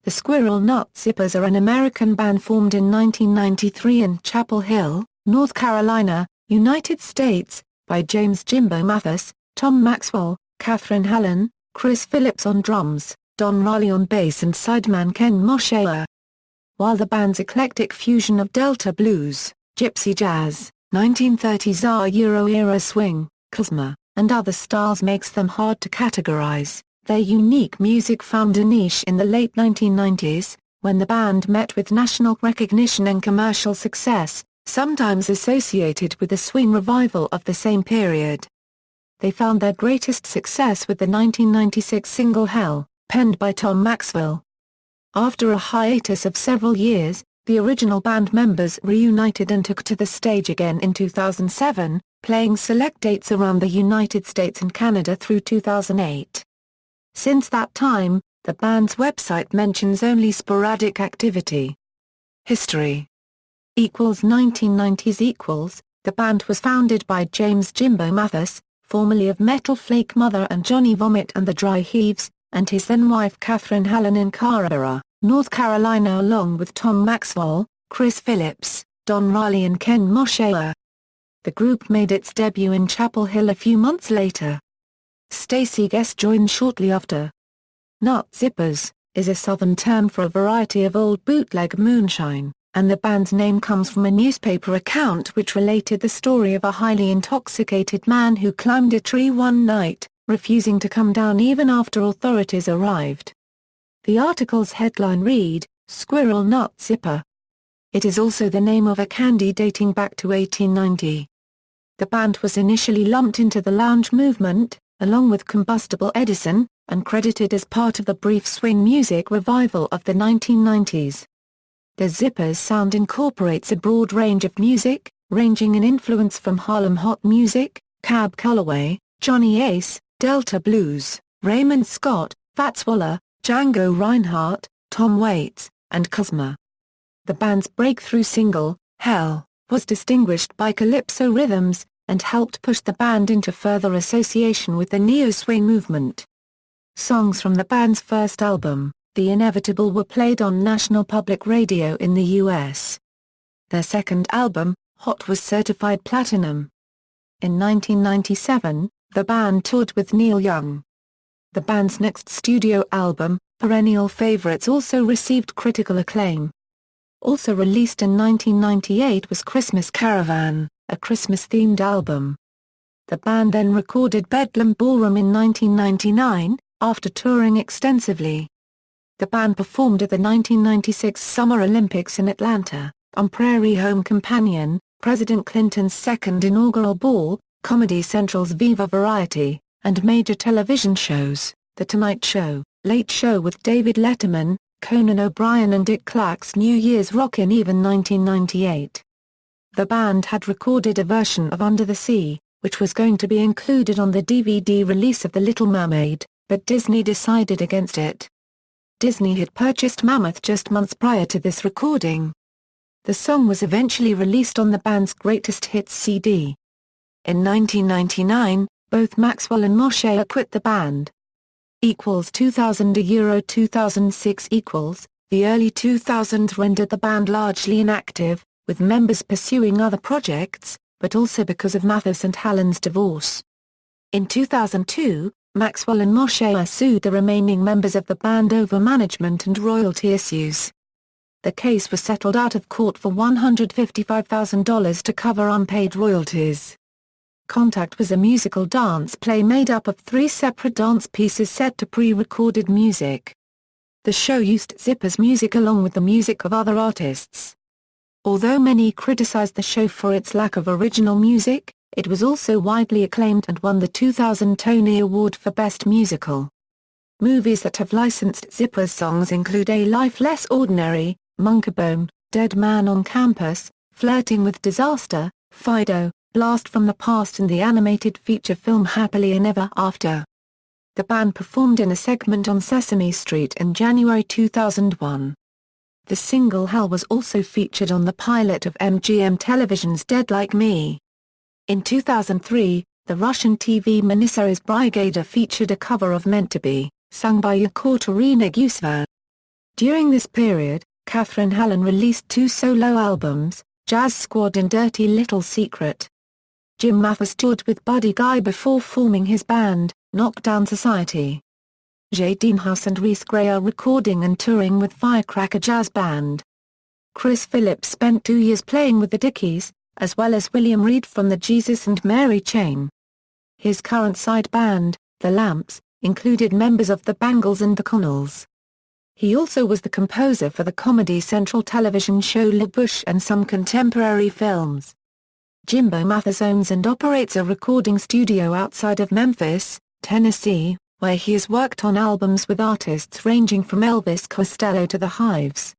The Squirrel Nut Zippers are an American band formed in 1993 in Chapel Hill, North Carolina, United States, by James "Jimbo" Mathus, Tom Maxwell, Katharine Whalen, Chris Phillips on drums, Don Raleigh on bass and sideman Ken Mosher. While the band's eclectic fusion of Delta blues, gypsy jazz, 1930s Euro-era swing, klezmer, and other styles makes them hard to categorize, their unique music found a niche in the late 1990s, when the band met with national recognition and commercial success, sometimes associated with the swing revival of the same period. They found their greatest success with the 1996 single Hell, penned by Tom Maxwell. After a hiatus of several years, the original band members reunited and took to the stage again in 2007, playing select dates around the United States and Canada through 2008. Since that time, the band's website mentions only sporadic activity. History 1990s. The band was founded by James "Jimbo" Mathus, formerly of Metal Flake Mother and Johnny Vomit and the Dry Heaves, and his then-wife Katharine Whalen in Carrboro, North Carolina, along with Tom Maxwell, Chris Phillips, Don Raleigh and Ken Mosher. The group made its debut in Chapel Hill a few months later. Stacey Guest joined shortly after. Nut Zippers is a southern term for a variety of old bootleg moonshine, and the band's name comes from a newspaper account which related the story of a highly intoxicated man who climbed a tree one night, refusing to come down even after authorities arrived. The article's headline read, "Squirrel Nut Zipper." It is also the name of a candy dating back to 1890. The band was initially lumped into the lounge movement, along with Combustible Edison, and credited as part of the brief swing music revival of the 1990s. The Zippers sound incorporates a broad range of music, ranging in influence from Harlem hot music, Cab Calloway, Johnny Ace, Delta blues, Raymond Scott, Fats Waller, Django Reinhardt, Tom Waits, and klezmer. The band's breakthrough single, Hell, was distinguished by calypso rhythms, and helped push the band into further association with the neo-swing movement. Songs from the band's first album, The Inevitable, were played on National Public Radio in the U.S. Their second album, Hot, was certified platinum. In 1997, the band toured with Neil Young. The band's next studio album, Perennial Favorites, also received critical acclaim. Also released in 1998 was Christmas Caravan, a Christmas-themed album. The band then recorded Bedlam Ballroom in 1999, after touring extensively. The band performed at the 1996 Summer Olympics in Atlanta, on Prairie Home Companion, President Clinton's second inaugural ball, Comedy Central's Viva Variety, and major television shows, The Tonight Show, Late Show with David Letterman, Conan O'Brien and Dick Clark's New Year's Rockin' Even 1998. The band had recorded a version of Under the Sea, which was going to be included on the DVD release of The Little Mermaid, but Disney decided against it. Disney had purchased Mammoth just months prior to this recording. The song was eventually released on the band's Greatest Hits CD. In 1999, both Maxwell and Mosher quit the band. 2000 to 2006 The early 2000s rendered the band largely inactive, with members pursuing other projects, but also because of Mathus and Whalen's divorce. In 2002, Maxwell and Mosher sued the remaining members of the band over management and royalty issues. The case was settled out of court for $155,000 to cover unpaid royalties. Contact was a musical dance play made up of 3 separate dance pieces set to pre-recorded music. The show used Zippers' music along with the music of other artists. Although many criticized the show for its lack of original music, it was also widely acclaimed and won the 2000 Tony Award for Best Musical. Movies that have licensed Zippers songs include A Life Less Ordinary, Monkeybone, Dead Man on Campus, Flirting with Disaster, Fido, Blast from the Past and the animated feature film Happily Ever After. The band performed in a segment on Sesame Street in January 2001. The single Hell was also featured on the pilot of MGM Television's Dead Like Me. In 2003, the Russian TV miniseries Brigada featured a cover of Meant to Be, sung by Yekaterina Guseva. During this period, Katharine Whalen released 2 solo albums, Jazz Squad and Dirty Little Secret. Jim Mathus toured with Buddy Guy before forming his band, Knockdown Society. Jay Deanhouse and Reese Gray are recording and touring with Firecracker Jazz Band. Chris Phillips spent 2 years playing with the Dickies, as well as William Reed from the Jesus and Mary Chain. His current side band, The Lamps, included members of the Bangles and the Connells. He also was the composer for the Comedy Central television show La Bouche and some contemporary films. Jimbo Mathus owns and operates a recording studio outside of Memphis, Tennessee, where he has worked on albums with artists ranging from Elvis Costello to The Hives.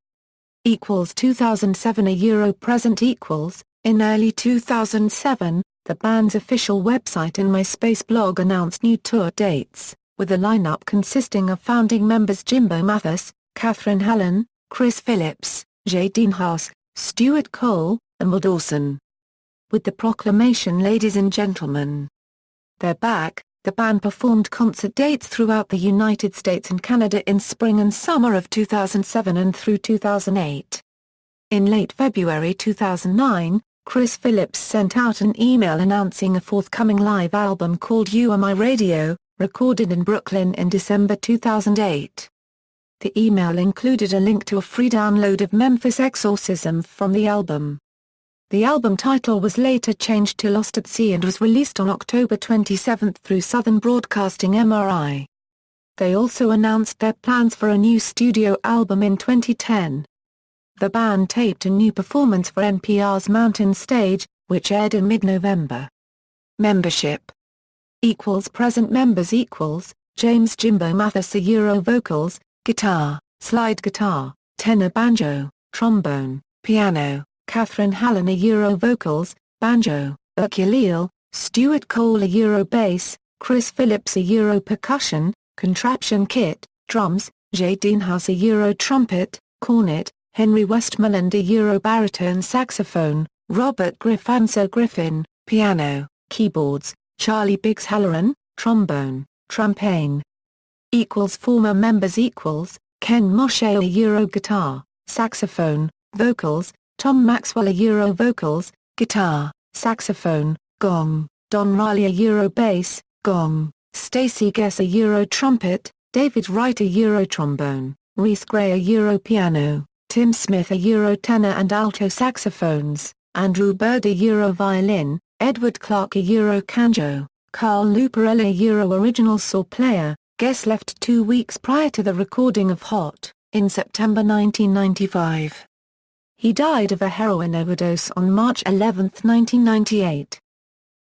2007 present equals, in early 2007, the band's official website and MySpace blog announced new tour dates, with a lineup consisting of founding members Jimbo Mathus, Katharine Whalen, Chris Phillips, Jay Deanhouse, Stuart Cole, and Will Dawson. With the proclamation, ladies and gentlemen, they're back. The band performed concert dates throughout the United States and Canada in spring and summer of 2007 and through 2008. In late February 2009, Chris Phillips sent out an email announcing a forthcoming live album called You Are My Radio, recorded in Brooklyn in December 2008. The email included a link to a free download of Memphis Exorcism from the album. The album title was later changed to Lost at Sea and was released on October 27 through Southern Broadcasting MRI. They also announced their plans for a new studio album in 2010. The band taped a new performance for NPR's Mountain Stage, which aired in mid-November. Membership Present members James Jimbo Mathus vocals, guitar, slide guitar, tenor banjo, trombone, piano. Katharine Whalen vocals, banjo, ukulele, Stuart Cole bass, Chris Phillips percussion, contraption kit, drums, Jay Deanhouse trumpet, cornet, Henry Westmoreland baritone saxophone, Robert Griffin, piano, keyboards, Charlie Biggs Halloran, trombone, trampagne. Former members Ken Mosher guitar, saxophone, vocals, Tom Maxwell vocals, guitar, saxophone, gong, Don Raleigh bass, gong, Stacey Guess trumpet, David Wright trombone, Reese Gray piano, Tim Smith tenor and alto saxophones, Andrew Bird violin, Edward Clark canjo, Carl Luperelli original saw player. Guess left 2 weeks prior to the recording of Hot, in September 1995. He died of a heroin overdose on March 11, 1998.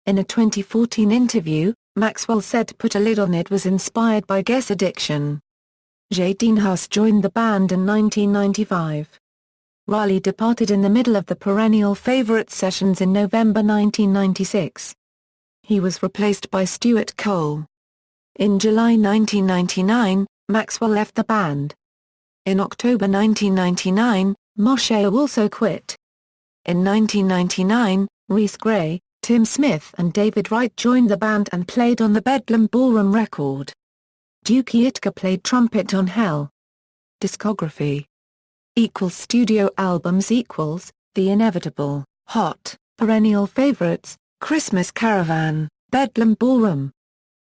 In a 2014 interview, Maxwell said Put a Lid on It was inspired by Guess' addiction. Jay Deanhouse joined the band in 1995. Raleigh departed in the middle of the perennial favorite sessions in November 1996. He was replaced by Stuart Cole. In July 1999, Maxwell left the band. In October 1999, Mosher also quit. In 1999, Reese Gray, Tim Smith and David Wright joined the band and played on the Bedlam Ballroom record. Dookie Itka played trumpet on Hell. Discography Studio albums The Inevitable, Hot, Perennial Favorites, Christmas Caravan, Bedlam Ballroom.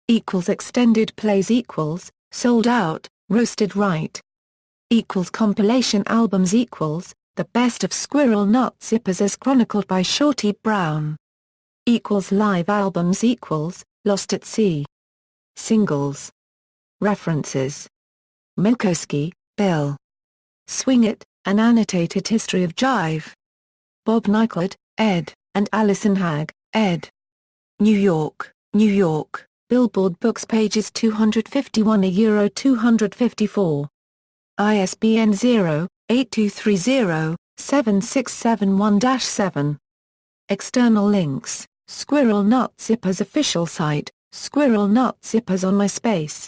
Extended plays Sold Out, Roasted Right. Compilation albums The Best of Squirrel Nut Zippers as chronicled by Shorty Brown. Live albums Lost at Sea. Singles. References. Milkowski, Bill. Swing It, An Annotated History of Jive. Bob Nyquist, ed., and Alison Hagg, ed. New York, New York, Billboard Books pages 251-254. ISBN 0-8230-7671-7. External links, Squirrel Nut Zippers official site, Squirrel Nut Zippers on MySpace.